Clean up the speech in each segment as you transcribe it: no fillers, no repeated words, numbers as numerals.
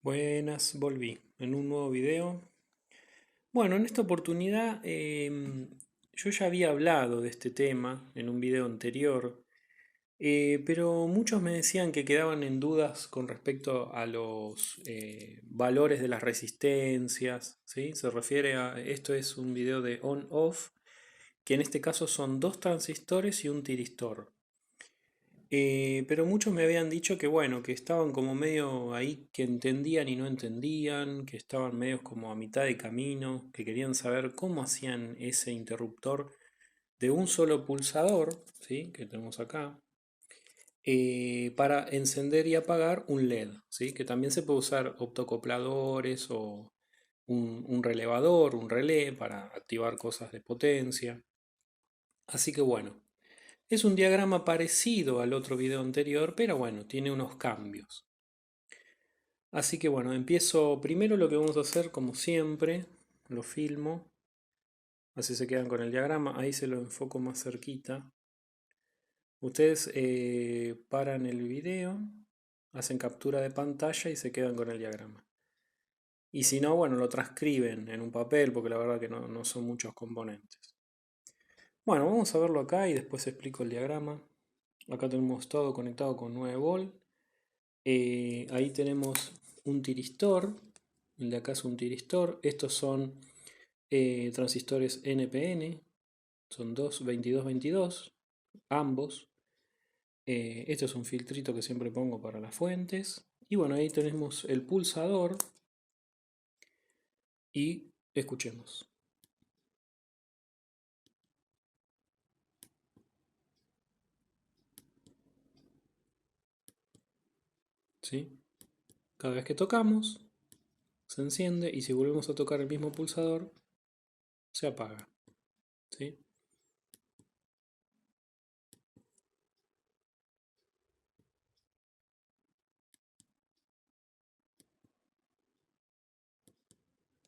Buenas, volví en un nuevo video. Bueno, en esta oportunidad yo ya había hablado de este tema en un video anterior, pero muchos me decían que quedaban en dudas con respecto a los valores de las resistencias, ¿sí? Se refiere a, esto es un video de on-off, que en este caso son dos transistores y un tiristor. Pero muchos me habían dicho que bueno, que estaban como medio ahí, que entendían y no entendían, que estaban medios como a mitad de camino, que querían saber cómo hacían ese interruptor de un solo pulsador, ¿sí? Que tenemos acá, para encender y apagar un LED, ¿sí? Que también se puede usar optocopladores o un relevador, un relé para activar cosas de potencia. Así que bueno. Es un diagrama parecido al otro video anterior, pero bueno, tiene unos cambios. Así que bueno, empiezo primero lo que vamos a hacer como siempre, lo filmo, así se quedan con el diagrama, ahí se lo enfoco más cerquita. Ustedes paran el video, hacen captura de pantalla y se quedan con el diagrama. Y si no, bueno, lo transcriben en un papel porque la verdad que no son muchos componentes. Bueno, vamos a verlo acá y después explico el diagrama. Acá tenemos todo conectado con 9 volt. Ahí tenemos un tiristor, el de acá es un tiristor, estos son transistores NPN, son dos 2222, ambos. Esto es un filtrito que siempre pongo para las fuentes. Y bueno, ahí tenemos el pulsador y escuchemos. ¿Sí? Cada vez que tocamos, se enciende y si volvemos a tocar el mismo pulsador, se apaga. ¿Sí?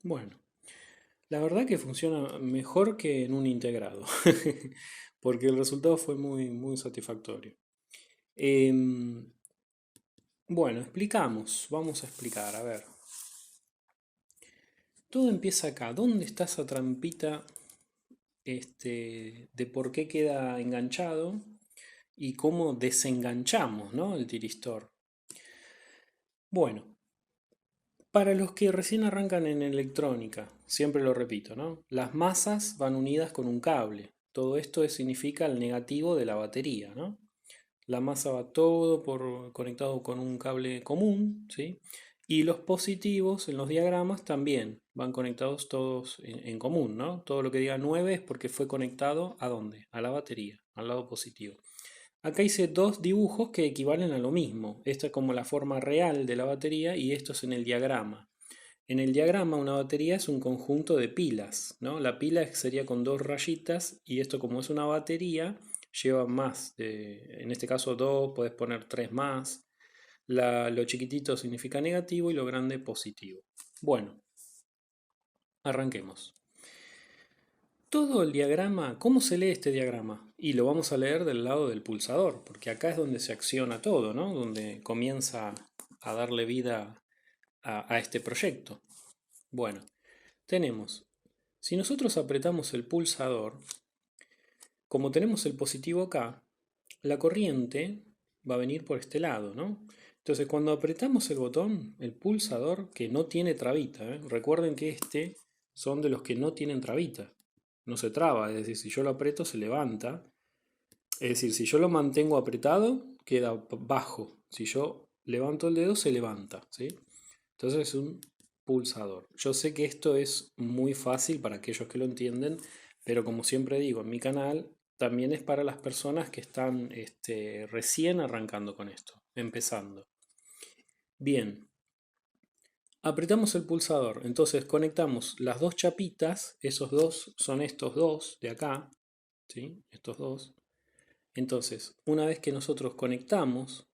Bueno. La verdad que funciona mejor que en un integrado, porque el resultado fue muy satisfactorio. Em, bueno, explicamos, vamos a explicar, a ver. Todo empieza acá. ¿Dónde está esa trampita de por qué queda enganchado y cómo desenganchamos, ¿no? El tiristor? Bueno, para los que recién arrancan en electrónica, siempre lo repito, ¿no? Las masas van unidas con un cable. Todo esto significa el negativo de la batería, ¿no? La masa va todo conectado con un cable común, ¿sí? Y los positivos en los diagramas también van conectados todos en común, ¿no? Todo lo que diga 9 es porque fue conectado ¿a dónde? A la batería, al lado positivo. Acá hice dos dibujos que equivalen a lo mismo. Esta es como la forma real de la batería y esto es en el diagrama. En el diagrama una batería es un conjunto de pilas, ¿no? La pila sería con dos rayitas y esto como es una batería lleva más, en este caso dos, puedes poner tres más. Lo chiquitito significa negativo y lo grande positivo. Bueno, arranquemos. Todo el diagrama, ¿cómo se lee este diagrama? Y lo vamos a leer del lado del pulsador, porque acá es donde se acciona todo, ¿no? Donde comienza a darle vida a este proyecto. Bueno, tenemos, si nosotros apretamos el pulsador, como tenemos el positivo acá, la corriente va a venir por este lado, ¿no? Entonces cuando apretamos el botón, el pulsador, que no tiene trabita, recuerden que son de los que no tienen trabita, no se traba, es decir, si yo lo aprieto se levanta, es decir, si yo lo mantengo apretado, queda bajo, si yo levanto el dedo se levanta, ¿sí? Entonces es un pulsador. Yo sé que esto es muy fácil para aquellos que lo entienden, pero como siempre digo, en mi canal también es para las personas que están recién arrancando con esto, empezando. Bien, apretamos el pulsador, entonces conectamos las dos chapitas, esos dos son estos dos de acá, ¿sí? Estos dos. Entonces, una vez que nosotros conectamos,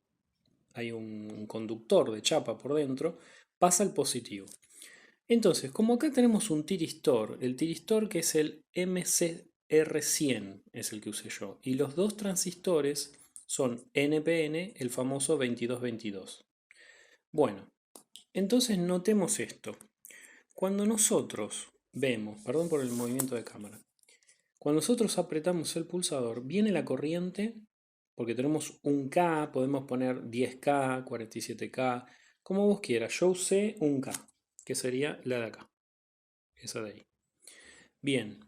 hay un conductor de chapa por dentro, pasa el positivo. Entonces, como acá tenemos un tiristor, el tiristor que es el MCR100 es el que usé yo, y los dos transistores son NPN, el famoso 2222. Bueno, Entonces notemos esto. Cuando nosotros vemos, perdón por el movimiento de cámara, cuando nosotros apretamos el pulsador, viene la corriente, porque tenemos un K, podemos poner 10K, 47K, como vos quieras. Yo usé un K, que sería la de acá, esa de ahí. Bien,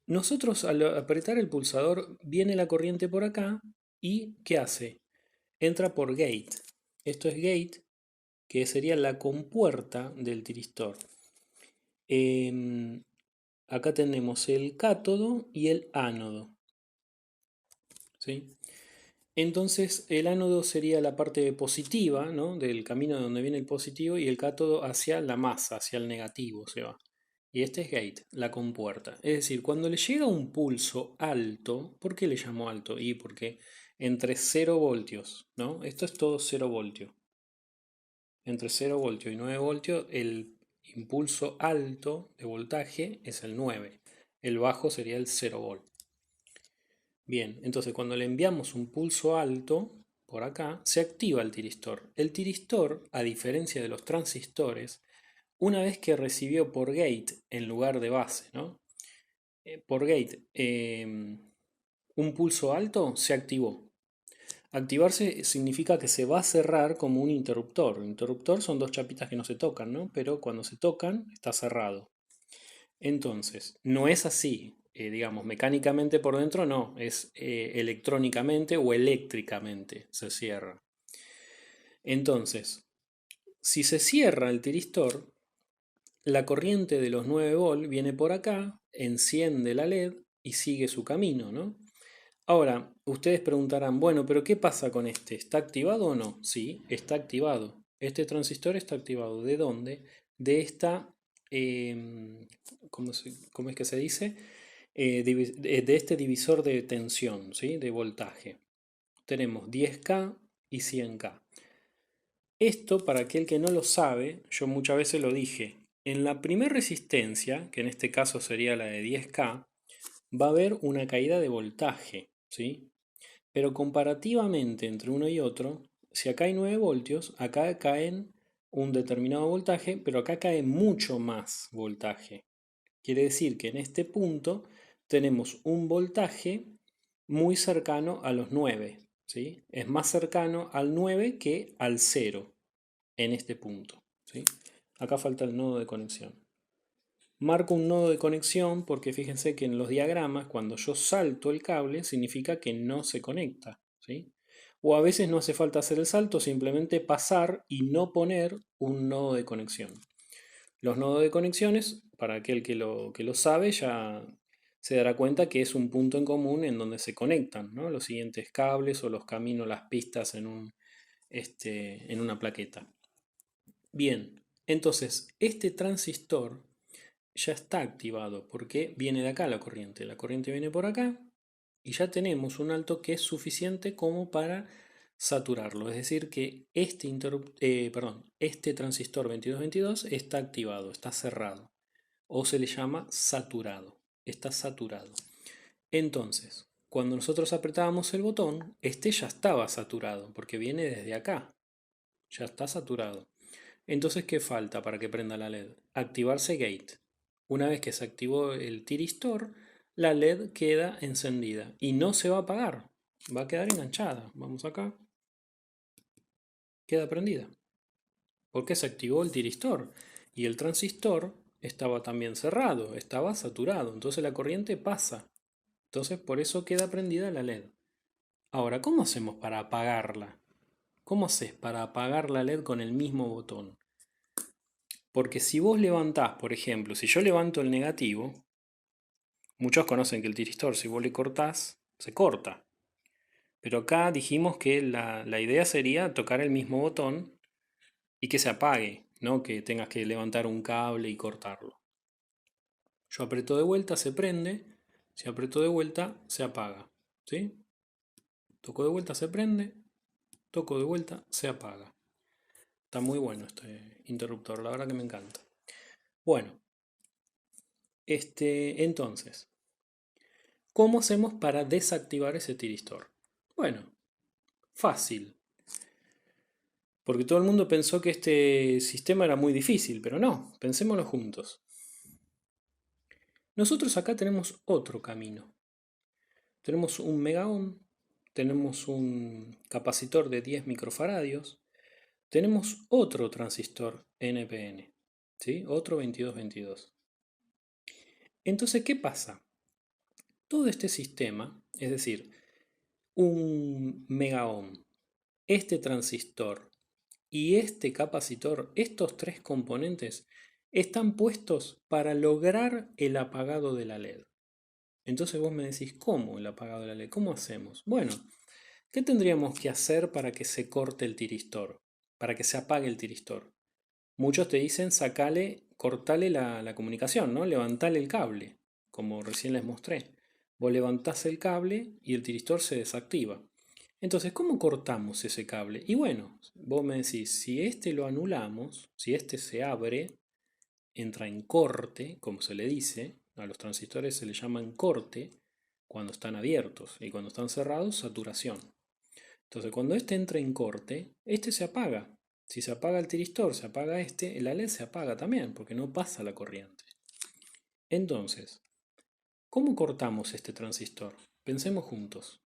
nosotros al apretar el pulsador, viene la corriente por acá y ¿qué hace? Entra por gate. Esto es gate, que sería la compuerta del tiristor. Em, Acá tenemos el cátodo y el ánodo, ¿sí? Entonces el ánodo sería la parte positiva, ¿no?, del camino de donde viene el positivo, y el cátodo hacia la masa, hacia el negativo se va. Y este es gate, la compuerta. Es decir, cuando le llega un pulso alto, ¿por qué le llamo alto? Y porque entre 0 voltios, ¿no? Esto es todo 0 voltios. Entre 0 voltios y 9 voltios, el impulso alto de voltaje es el 9. El bajo sería el 0 volt. Bien, entonces cuando le enviamos un pulso alto, por acá, se activa el tiristor. El tiristor, a diferencia de los transistores, una vez que recibió por gate en lugar de base, ¿no? Por gate un pulso alto, se activó. Activarse significa que se va a cerrar como un interruptor. Un interruptor son dos chapitas que no se tocan, ¿no? Pero cuando se tocan, está cerrado. Entonces, no es así, digamos, mecánicamente por dentro no, es electrónicamente o eléctricamente se cierra. Entonces, si se cierra el tiristor, la corriente de los 9 volt viene por acá, enciende la LED y sigue su camino, ¿no? Ahora, ustedes preguntarán, bueno, pero ¿qué pasa con este? ¿Está activado o no? Sí, está activado. Este transistor está activado. ¿De dónde? De esta, ¿cómo es que se dice? De este divisor de tensión, ¿sí? De voltaje. Tenemos 10K y 100K. Esto, para aquel que no lo sabe, yo muchas veces lo dije. En la primera resistencia, que en este caso sería la de 10K, va a haber una caída de voltaje, ¿sí? Pero comparativamente entre uno y otro, si acá hay 9 voltios, acá caen un determinado voltaje, pero acá cae mucho más voltaje. Quiere decir que en este punto tenemos un voltaje muy cercano a los 9, ¿sí? Es más cercano al 9 que al 0 en este punto, ¿sí? Acá falta el nodo de conexión. Marco un nodo de conexión porque fíjense que en los diagramas, cuando yo salto el cable, significa que no se conecta, ¿sí? O a veces no hace falta hacer el salto, simplemente pasar y no poner un nodo de conexión. Los nodos de conexiones, para aquel que lo sabe, ya se dará cuenta que es un punto en común en donde se conectan, ¿no?, los siguientes cables o los caminos, las pistas en una plaqueta. Bien, entonces este transistor ya está activado porque viene de acá la corriente. La corriente viene por acá y ya tenemos un alto que es suficiente como para saturarlo. Es decir, que este transistor 2222 está activado, está cerrado. O se le llama saturado. Está saturado. Entonces, cuando nosotros apretábamos el botón, este ya estaba saturado porque viene desde acá. Ya está saturado. Entonces, ¿qué falta para que prenda la LED? Activarse gate. Una vez que se activó el tiristor, la LED queda encendida y no se va a apagar. Va a quedar enganchada. Vamos acá. Queda prendida. Porque se activó el tiristor. Y el transistor estaba también cerrado, estaba saturado. Entonces la corriente pasa. Entonces por eso queda prendida la LED. Ahora, ¿cómo hacemos para apagarla? ¿Cómo haces para apagar la LED con el mismo botón? Porque si vos levantás, por ejemplo, si yo levanto el negativo, muchos conocen que el tiristor, si vos le cortás, se corta. Pero acá dijimos que la idea sería tocar el mismo botón y que se apague, no que tengas que levantar un cable y cortarlo. Yo aprieto de vuelta, se prende. Si aprieto de vuelta, se apaga. ¿Sí? Toco de vuelta, se prende. Toco de vuelta, se apaga. Está muy bueno este interruptor, la verdad que me encanta. Bueno, entonces, ¿cómo hacemos para desactivar ese tiristor? Bueno, fácil. Porque todo el mundo pensó que este sistema era muy difícil, pero no, pensémoslo juntos. Nosotros acá tenemos otro camino. Tenemos un megaohm, tenemos un capacitor de 10 microfaradios, tenemos otro transistor NPN, ¿sí? Otro 2222. Entonces, ¿qué pasa? Todo este sistema, es decir, un megaohm, este transistor y este capacitor, estos tres componentes, están puestos para lograr el apagado de la LED. Entonces vos me decís, ¿cómo el apagado de la LED? ¿Cómo hacemos? Bueno, ¿qué tendríamos que hacer para que se corte el tiristor? Para que se apague el tiristor. Muchos te dicen, cortale la comunicación, ¿no? Levantale el cable, como recién les mostré. Vos levantás el cable y el tiristor se desactiva. Entonces, ¿cómo cortamos ese cable? Y bueno, vos me decís, si este lo anulamos, si este se abre, entra en corte, como se le dice, a los transistores se le llaman corte cuando están abiertos y cuando están cerrados, saturación. Entonces, cuando este entra en corte, este se apaga. Si se apaga el tiristor, se apaga este, la LED se apaga también, porque no pasa la corriente. Entonces, ¿cómo cortamos este transistor? Pensemos juntos.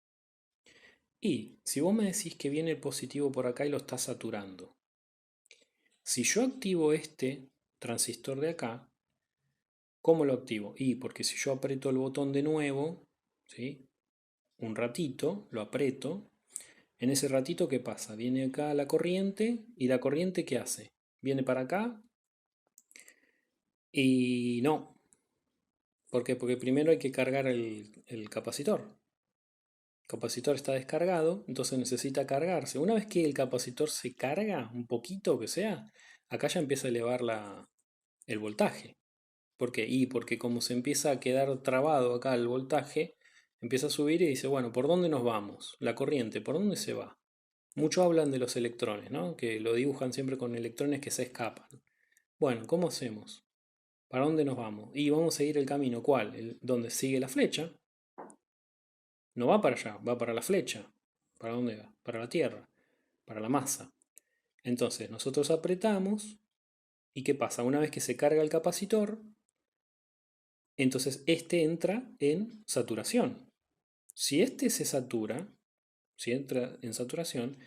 Y si vos me decís que viene el positivo por acá y lo está saturando, si yo activo este transistor de acá, ¿cómo lo activo? Y porque si yo aprieto el botón de nuevo, ¿sí? Un ratito, lo aprieto. En ese ratito, ¿qué pasa? Viene acá la corriente y la corriente ¿qué hace? Viene para acá y no. ¿Por qué? Porque primero hay que cargar el capacitor. El capacitor está descargado, entonces necesita cargarse. Una vez que el capacitor se carga, un poquito que sea, acá ya empieza a elevar el voltaje. ¿Por qué? Y porque como se empieza a quedar trabado acá el voltaje, empieza a subir y dice, bueno, ¿por dónde nos vamos? La corriente, ¿por dónde se va? Muchos hablan de los electrones, ¿no? Que lo dibujan siempre con electrones que se escapan. Bueno, ¿cómo hacemos? ¿Para dónde nos vamos? Y vamos a seguir el camino, ¿cuál? Donde sigue la flecha. No va para allá, va para la flecha. ¿Para dónde va? Para la Tierra, para la masa. Entonces, nosotros apretamos y ¿qué pasa? Una vez que se carga el capacitor, entonces este entra en saturación. Si este se satura, si entra en saturación,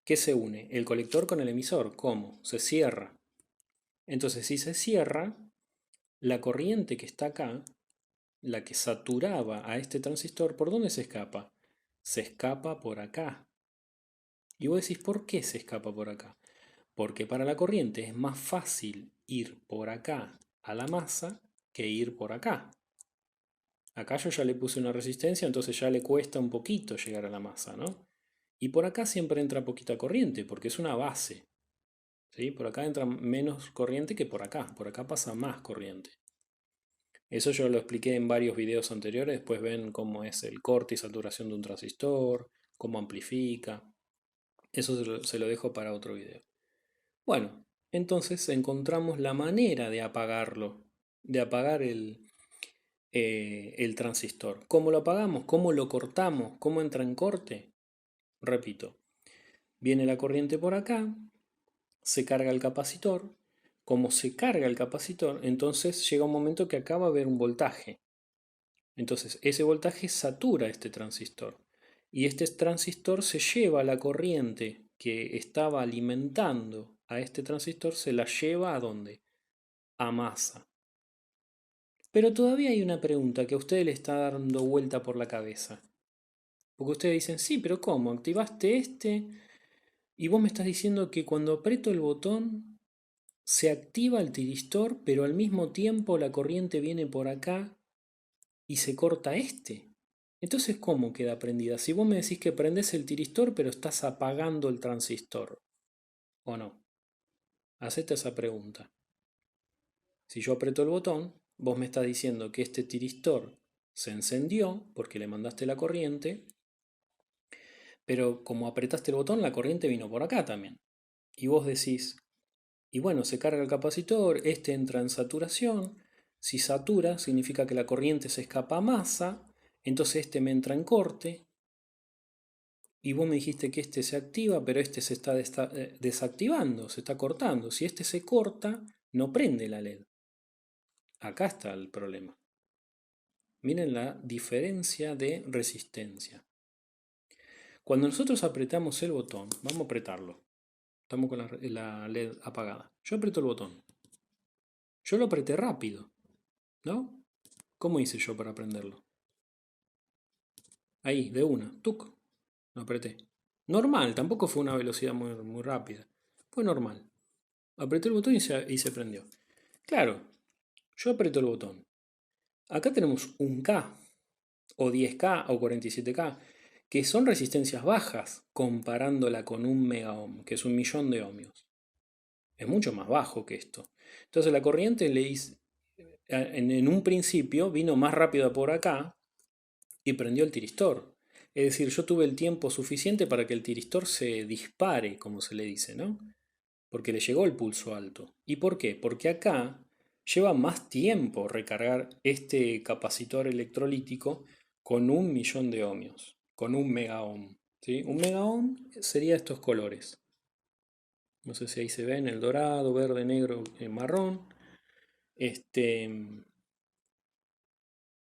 ¿qué se une? El colector con el emisor. ¿Cómo? Se cierra. Entonces, si se cierra, la corriente que está acá, la que saturaba a este transistor, ¿por dónde se escapa? Se escapa por acá. Y vos decís, ¿por qué se escapa por acá? Porque para la corriente es más fácil ir por acá a la masa que ir por acá. Acá yo ya le puse una resistencia, entonces ya le cuesta un poquito llegar a la masa, ¿no? Y por acá siempre entra poquita corriente, porque es una base. ¿Sí? Por acá entra menos corriente que por acá pasa más corriente. Eso yo lo expliqué en varios videos anteriores, después ven cómo es el corte y saturación de un transistor, cómo amplifica. Eso se lo dejo para otro video. Bueno, entonces encontramos la manera de apagarlo, de apagar el transistor. ¿Cómo lo apagamos? ¿Cómo lo cortamos? ¿Cómo entra en corte? Repito, viene la corriente por acá, se carga el capacitor. Como se carga el capacitor, entonces llega un momento que acá va a haber un voltaje. Entonces ese voltaje satura este transistor. Y este transistor se lleva la corriente que estaba alimentando a este transistor, se la lleva ¿a dónde? A masa. Pero todavía hay una pregunta que a usted le está dando vuelta por la cabeza. Porque ustedes dicen, sí, pero ¿cómo? Activaste este y vos me estás diciendo que cuando aprieto el botón se activa el tiristor, pero al mismo tiempo la corriente viene por acá y se corta este. Entonces, ¿cómo queda prendida? Si vos me decís que prendes el tiristor, pero estás apagando el transistor, ¿o no? Hacete esa pregunta. Si yo aprieto el botón, vos me estás diciendo que este tiristor se encendió porque le mandaste la corriente, pero como apretaste el botón, la corriente vino por acá también. Y vos decís, y bueno, se carga el capacitor, este entra en saturación. Si satura, significa que la corriente se escapa a masa, entonces este me entra en corte. Y vos me dijiste que este se activa, pero este se está desactivando, se está cortando. Si este se corta, no prende la LED. Acá está el problema. Miren la diferencia de resistencia. Cuando nosotros apretamos el botón, vamos a apretarlo. Estamos con la LED apagada. Yo aprieto el botón. Yo lo apreté rápido, ¿no? ¿Cómo hice yo para prenderlo? Ahí, de una, tuc, lo apreté. Normal, tampoco fue una velocidad muy rápida. Fue normal. Apreté el botón y se prendió. Claro, yo aprieto el botón. Acá tenemos un K, o 10K, o 47K, que son resistencias bajas comparándola con un megaohm, que es 1.000.000 de ohmios. Es mucho más bajo que esto. Entonces la corriente en un principio vino más rápido por acá y prendió el tiristor. Es decir, yo tuve el tiempo suficiente para que el tiristor se dispare, como se le dice, ¿no? Porque le llegó el pulso alto. ¿Y por qué? Porque acá lleva más tiempo recargar este capacitor electrolítico con 1.000.000 de ohmios, con un megaohm. ¿Sí? Un megaohm sería estos colores. No sé si ahí se ven, el dorado, verde, negro, marrón. Este,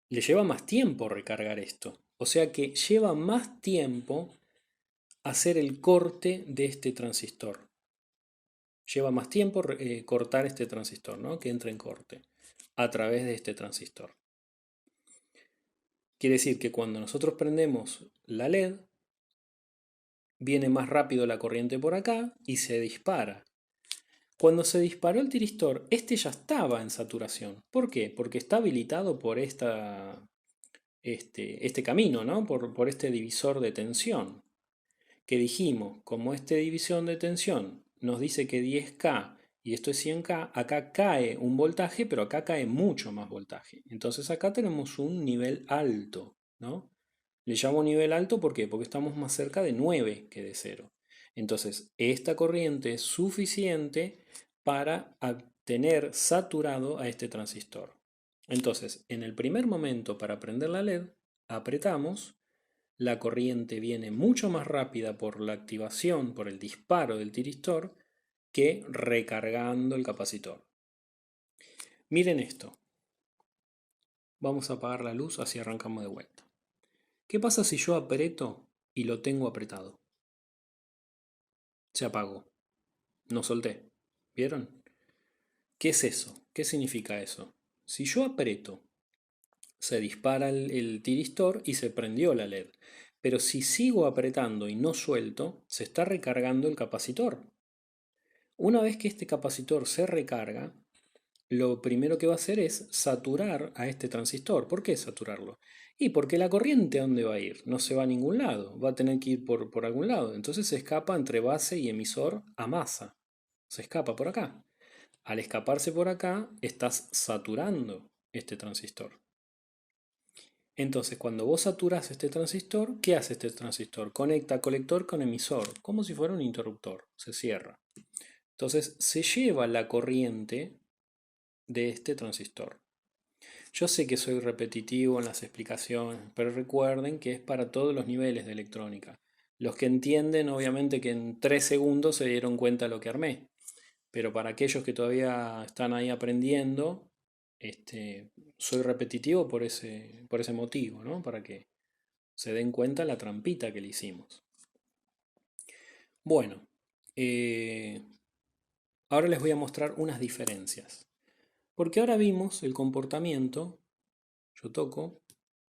le lleva más tiempo recargar esto. O sea que lleva más tiempo hacer el corte de este transistor. Lleva más tiempo cortar este transistor, ¿no? Que entre en corte a través de este transistor. Quiere decir que cuando nosotros prendemos la LED, viene más rápido la corriente por acá y se dispara. Cuando se disparó el tiristor, este ya estaba en saturación. ¿Por qué? Porque está habilitado por este camino, ¿no? Por este divisor de tensión. Que dijimos, como esta división de tensión nos dice que 10K y esto es 100K, acá cae un voltaje, pero acá cae mucho más voltaje. Entonces acá tenemos un nivel alto, ¿no? Le llamo nivel alto ¿por qué? Porque estamos más cerca de 9 que de 0. Entonces, esta corriente es suficiente para tener saturado a este transistor. Entonces, en el primer momento para prender la LED, apretamos, la corriente viene mucho más rápida por la activación, por el disparo del tiristor, que recargando el capacitor. Miren esto. Vamos a apagar la luz, así arrancamos de vuelta. ¿Qué pasa si yo aprieto y lo tengo apretado? Se apagó. No solté. ¿Vieron? ¿Qué es eso? ¿Qué significa eso? Si yo aprieto, se dispara el tiristor y se prendió la LED. Pero si sigo apretando y no suelto, se está recargando el capacitor. Una vez que este capacitor se recarga, lo primero que va a hacer es saturar a este transistor. ¿Por qué saturarlo? Y porque la corriente ¿a dónde va a ir? No se va a ningún lado, va a tener que ir por algún lado. Entonces se escapa entre base y emisor a masa. Se escapa por acá. Al escaparse por acá, estás saturando este transistor. Entonces, cuando vos saturas este transistor, ¿qué hace este transistor? Conecta colector con emisor, como si fuera un interruptor. Se cierra. Entonces, se lleva la corriente de este transistor. Yo sé que soy repetitivo en las explicaciones, pero recuerden que es para todos los niveles de electrónica. Los que entienden, obviamente que en 3 segundos se dieron cuenta de lo que armé, pero para aquellos que todavía están ahí aprendiendo, soy repetitivo por ese motivo, ¿no? Para que se den cuenta la trampita que le hicimos. Bueno, eh, ahora les voy a mostrar unas diferencias. Porque ahora vimos el comportamiento, yo toco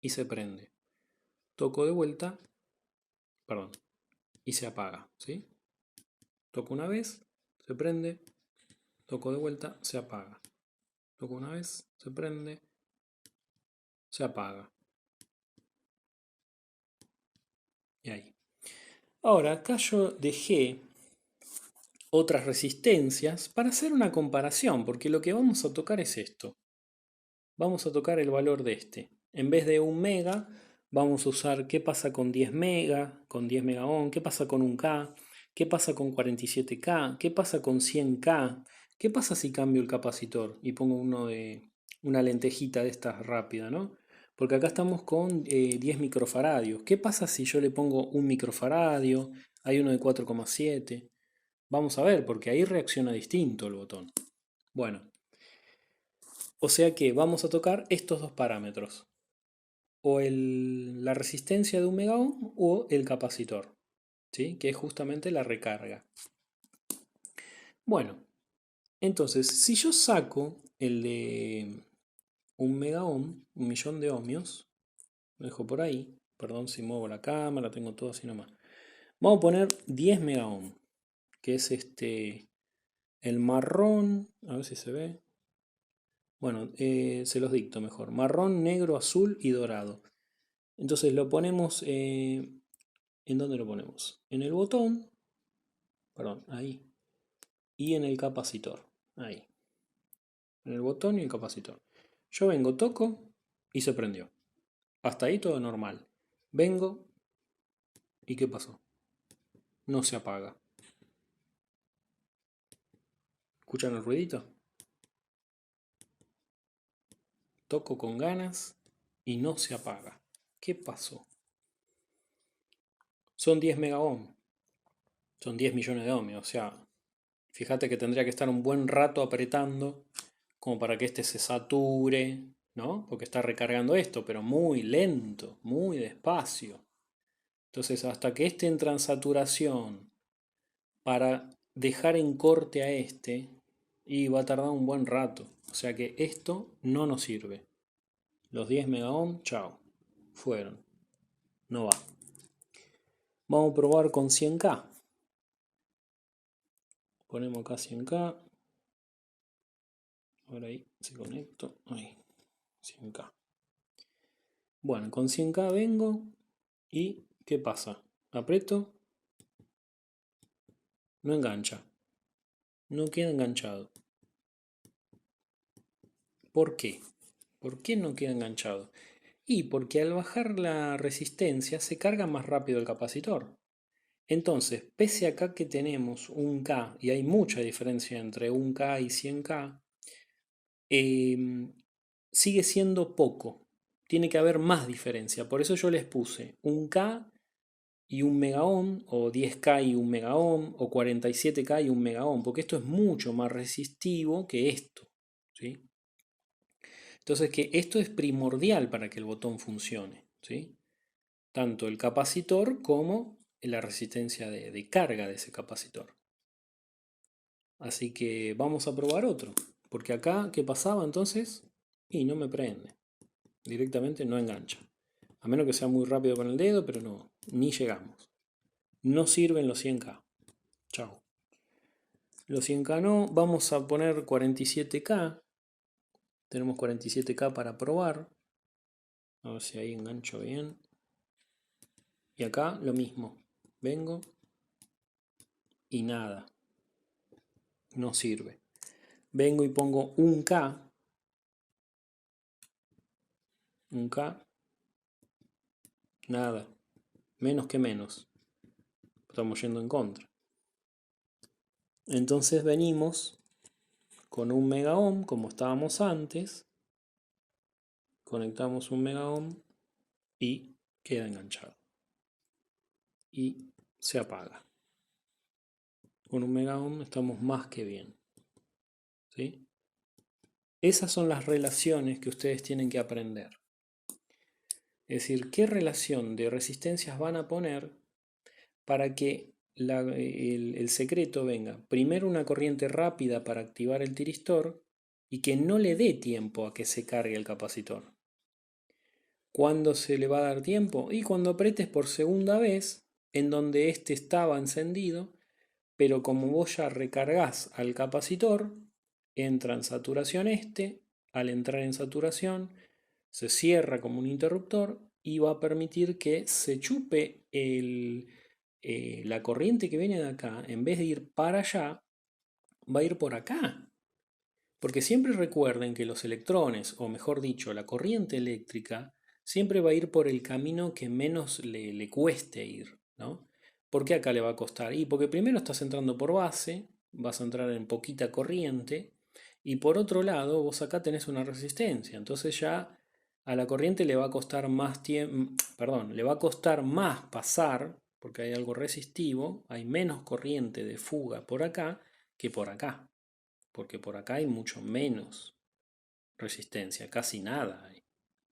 y se prende. Toco de vuelta, perdón, y se apaga, ¿sí? Toco una vez, se prende, toco de vuelta, se apaga. Toco una vez, se prende, se apaga. Y ahí. Ahora, acá yo dejé otras resistencias para hacer una comparación, porque lo que vamos a tocar es esto. Vamos a tocar el valor de este. En vez de 1 mega, vamos a usar qué pasa con 10 mega, con 10 megaohm, qué pasa con 1K, qué pasa con 47K, qué pasa con 100K, qué pasa si cambio el capacitor y pongo una lentejita de estas rápida, ¿no? Porque acá estamos con 10 microfaradios. ¿Qué pasa si yo le pongo un microfaradio? Hay uno de 4,7. Vamos a ver, porque ahí reacciona distinto el botón. Bueno, o sea que vamos a tocar estos dos parámetros. O la resistencia de un megaohm o el capacitor, ¿sí? Que es justamente la recarga. Bueno, entonces, si yo saco el de un megaohm, 1.000.000 de ohmios, lo dejo por ahí, perdón si muevo la cámara, tengo todo así nomás. Vamos a poner 10 megaohm, que es el marrón, a ver si se ve. Bueno, se los dicto mejor. Marrón, negro, azul y dorado. Entonces lo ponemos, ¿en dónde lo ponemos? En el botón, perdón, ahí. Y en el capacitor, ahí. En el botón y el capacitor. Yo vengo, toco y se prendió. Hasta ahí todo normal. Vengo y ¿qué pasó? No se apaga. ¿Escuchan el ruidito? Toco con ganas y no se apaga. ¿Qué pasó? Son 10 megaohm. Son 10 millones de ohmios. O sea, fíjate que tendría que estar un buen rato apretando como para que este se sature, ¿no? Porque está recargando esto, pero muy lento, muy despacio. Entonces, hasta que este entra en saturación para dejar en corte a este, y va a tardar un buen rato. O sea que esto no nos sirve. Los 10 megaohm, chao, fueron. No va. Vamos a probar con 100K. Ponemos acá 100K. Ahora ahí se conecto. Ahí, 100K. Bueno, con 100K vengo y ¿qué pasa? Aprieto, no engancha. No queda enganchado. ¿Por qué? ¿Por qué no queda enganchado? Y porque al bajar la resistencia se carga más rápido el capacitor. Entonces, pese acá que tenemos un K, y hay mucha diferencia entre un K y 100K, sigue siendo poco. Tiene que haber más diferencia. Por eso yo les puse un K y un megaohm, o 10K y un megaohm, o 47K y un megaohm, porque esto es mucho más resistivo que esto, ¿sí? Entonces, que esto es primordial para que el botón funcione, ¿sí? Tanto el capacitor como la resistencia de carga de ese capacitor. Así que vamos a probar otro. Porque acá, ¿qué pasaba entonces? Y no me prende. Directamente no engancha. A menos que sea muy rápido con el dedo, pero no, ni llegamos. No sirven los 100K. Chao. Los 100K no. Vamos a poner 47K. Tenemos 47K para probar. A ver si ahí engancho bien. Y acá lo mismo. Vengo y nada. No sirve. Vengo y pongo un K. Un K. Nada. Menos que menos. Estamos yendo en contra. Entonces venimos con un megaohm como estábamos antes. Conectamos un megaohm y queda enganchado. Y se apaga. Con un megaohm estamos más que bien. ¿Sí? Esas son las relaciones que ustedes tienen que aprender. Es decir, qué relación de resistencias van a poner para que el secreto venga. Primero una corriente rápida para activar el tiristor y que no le dé tiempo a que se cargue el capacitor. ¿Cuándo se le va a dar tiempo? Y cuando apretes por segunda vez, en donde este estaba encendido, pero como vos ya recargás al capacitor, entra en saturación este, al entrar en saturación, se cierra como un interruptor y va a permitir que se chupe la corriente que viene de acá, en vez de ir para allá, va a ir por acá. Porque siempre recuerden que los electrones, o mejor dicho, la corriente eléctrica, siempre va a ir por el camino que menos le cueste ir, ¿no? ¿Por qué acá le va a costar? Y porque primero estás entrando por base, vas a entrar en poquita corriente, y por otro lado, vos acá tenés una resistencia, entonces ya a la corriente le va a costar más tiempo, perdón, le va a costar más pasar, porque hay algo resistivo, hay menos corriente de fuga por acá que por acá, porque por acá hay mucho menos resistencia, casi nada hay,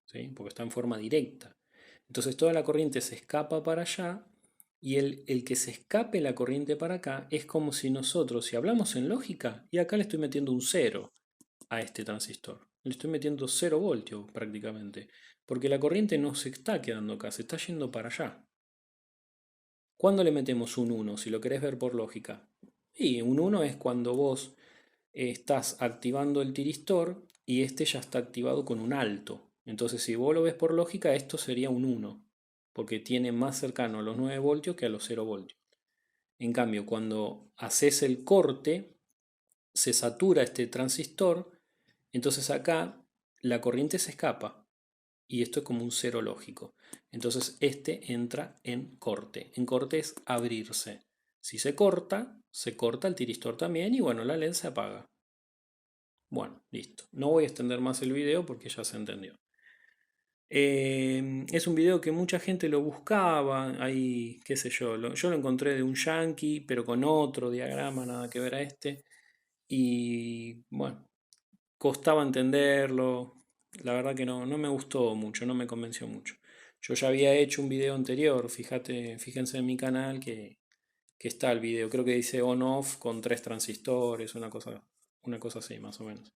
¿sí? Porque está en forma directa. Entonces toda la corriente se escapa para allá y el que se escape la corriente para acá es como si nosotros, si hablamos en lógica, y acá le estoy metiendo un cero a este transistor. Le estoy metiendo 0 voltios prácticamente, porque la corriente no se está quedando acá, se está yendo para allá. ¿Cuándo le metemos un 1 si lo querés ver por lógica? Y un 1 es cuando vos estás activando el tiristor y este ya está activado con un alto. Entonces, si vos lo ves por lógica, esto sería un 1, porque tiene más cercano a los 9 voltios que a los 0 voltios. En cambio, cuando haces el corte, se satura este transistor, entonces acá la corriente se escapa y esto es como un cero lógico. Entonces este entra en corte. En corte es abrirse. Si se corta el tiristor también y bueno, la LED se apaga. Bueno, listo. No voy a extender más el video porque ya se entendió. Es un video que mucha gente lo buscaba, ahí, qué sé yo, yo lo encontré de un yankee, pero con otro diagrama, nada que ver a este. Y bueno, costaba entenderlo. La verdad que no me gustó mucho, no me convenció mucho. Yo ya había hecho un video anterior, fíjense en mi canal que está el video. Creo que dice on-off con 3 transistores, una cosa así más o menos.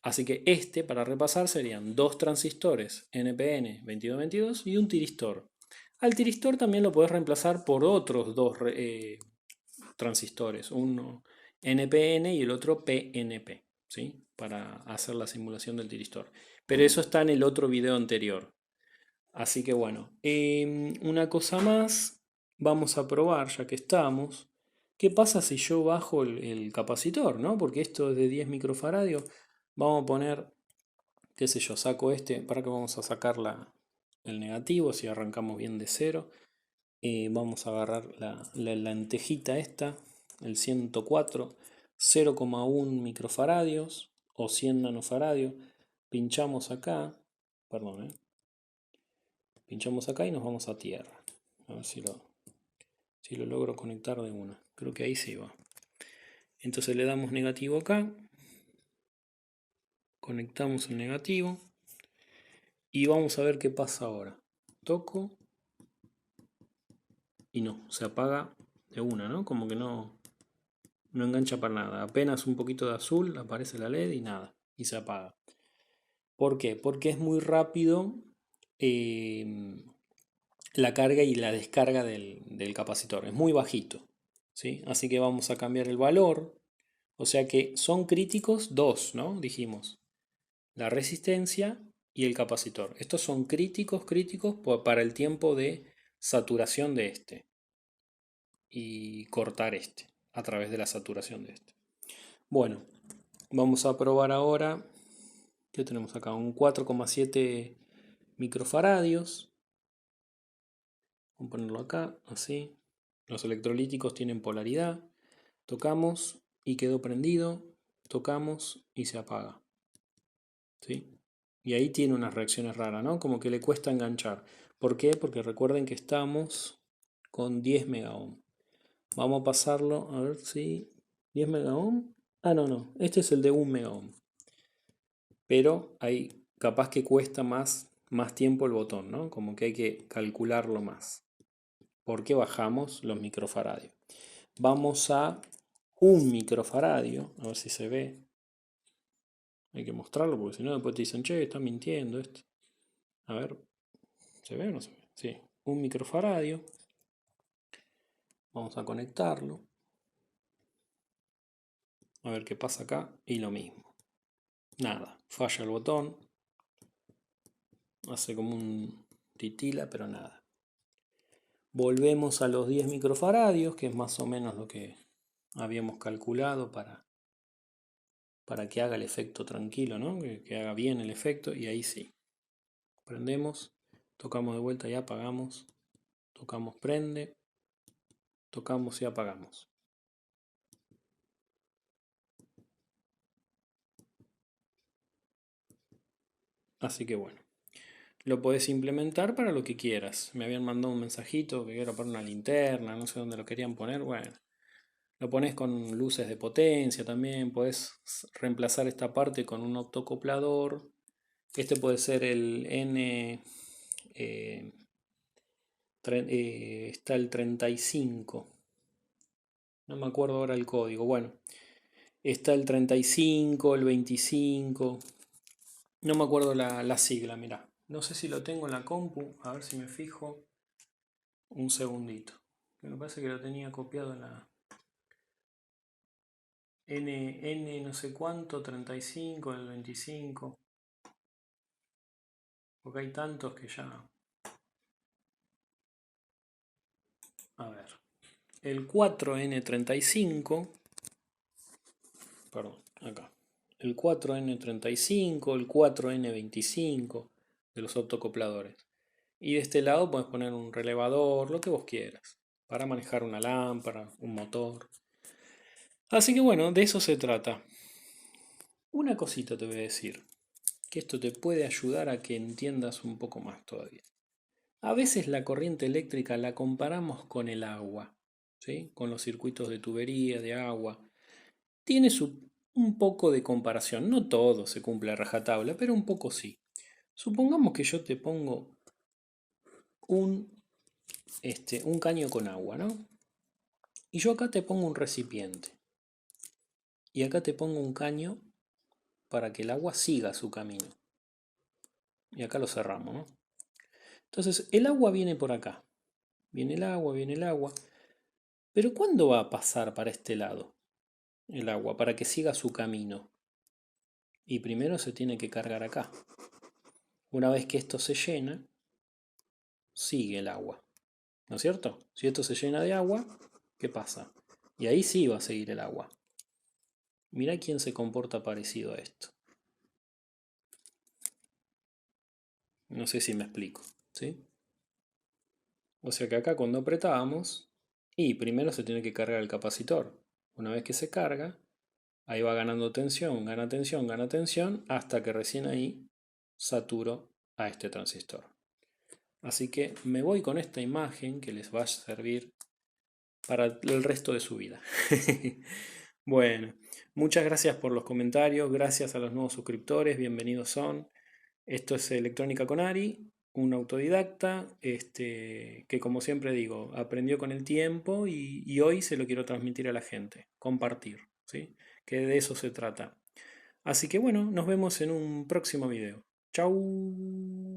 Así que este, para repasar, serían 2 transistores NPN 2222 y un tiristor. Al tiristor también lo podés reemplazar por otros dos transistores, uno NPN y el otro PNP, ¿sí? Para hacer la simulación del tiristor. Pero eso está en el otro video anterior. Así que bueno, una cosa más, vamos a probar, ya que estamos, ¿qué pasa si yo bajo el capacitor, ¿no? Porque esto es de 10 microfaradios. Vamos a poner, qué sé yo, saco este, para que vamos a sacar el negativo, si arrancamos bien de cero. Vamos a agarrar la lentejita esta, el 104, 0,1 microfaradios o 100 nanofaradios. Pinchamos acá, perdón, pinchamos acá y nos vamos a tierra. A ver si lo logro conectar de una. Creo que ahí sí va. Entonces le damos negativo acá, conectamos el negativo y vamos a ver qué pasa ahora. Toco y no, se apaga de una, ¿no? Como que no engancha para nada. Apenas un poquito de azul, aparece la LED y nada. Y se apaga. ¿Por qué? Porque es muy rápido la carga y la descarga del capacitor. Es muy bajito. ¿Sí? Así que vamos a cambiar el valor. O sea que son críticos dos, ¿no? Dijimos. La resistencia y el capacitor. Estos son críticos para el tiempo de saturación de este. Y cortar este a través de la saturación de este. Bueno, vamos a probar ahora, ¿qué tenemos acá? Un 4,7 microfaradios. Vamos a ponerlo acá, así. Los electrolíticos tienen polaridad. Tocamos y quedó prendido. Tocamos y se apaga. ¿Sí? Y ahí tiene unas reacciones raras, ¿no? Como que le cuesta enganchar. ¿Por qué? Porque recuerden que estamos con 10 megaohm. Vamos a pasarlo, a ver si... 10 megaohm. Ah, no. Este es el de 1 megaohm. Pero hay capaz que cuesta más tiempo el botón, ¿no? Como que hay que calcularlo más. ¿Por qué bajamos los microfaradios? Vamos a 1 microfaradio, a ver si se ve. Hay que mostrarlo porque si no después te dicen, che, está mintiendo esto. A ver, ¿se ve o no se ve? Sí, 1 microfaradio. Vamos a conectarlo. A ver qué pasa acá. Y lo mismo. Nada, falla el botón. Hace como un titila, pero nada. Volvemos a los 10 microfaradios, que es más o menos lo que habíamos calculado para que haga el efecto tranquilo, ¿no? Que haga bien el efecto y ahí sí. Prendemos, tocamos de vuelta y apagamos, tocamos prende, tocamos y apagamos. Así que bueno. lo podés implementar para lo que quieras. Me habían mandado un mensajito que quiero poner una linterna, no sé dónde lo querían poner. Bueno, lo pones con luces de potencia también. Podés reemplazar esta parte con un optocoplador. Este puede ser el N. eh, está el 35. No me acuerdo ahora el código. Bueno, está el 35, el 25. No me acuerdo la sigla, mirá. No sé si lo tengo en la compu. A ver si me fijo. Un segundito. Me parece que lo tenía copiado en la N no sé cuánto, 35, el 25. Porque hay tantos que ya... A ver. El 4N35. Perdón, acá. El 4N35, el 4N25 de los optocopladores. Y de este lado puedes poner un relevador, lo que vos quieras, para manejar una lámpara, un motor. Así que bueno, de eso se trata. Una cosita te voy a decir, que esto te puede ayudar a que entiendas un poco más todavía. A veces la corriente eléctrica la comparamos con el agua, ¿sí? Con los circuitos de tubería, de agua. Tiene un poco de comparación, no todo se cumple a rajatabla, pero un poco sí. Supongamos que yo te pongo un, un caño con agua, ¿no? Y yo acá te pongo un recipiente. Y acá te pongo un caño para que el agua siga su camino. Y acá lo cerramos, ¿no? Entonces, el agua viene por acá. Viene el agua. Pero ¿cuándo va a pasar para este lado el agua? Para que siga su camino. Y primero se tiene que cargar acá. Una vez que esto se llena, sigue el agua. ¿No es cierto? Si esto se llena de agua, ¿qué pasa? Y ahí sí va a seguir el agua. Mirá quién se comporta parecido a esto. No sé si me explico, ¿sí? O sea que acá cuando apretamos, y primero se tiene que cargar el capacitor. Una vez que se carga, ahí va ganando tensión, gana tensión, hasta que recién ahí saturo a este transistor. Así que me voy con esta imagen que les va a servir para el resto de su vida. Bueno, muchas gracias por los comentarios, gracias a los nuevos suscriptores, bienvenidos son. Esto es Electrónica con Ari, un autodidacta que como siempre digo, aprendió con el tiempo y hoy se lo quiero transmitir a la gente, compartir, ¿sí? Que de eso se trata. Así que bueno, nos vemos en un próximo video. Chau.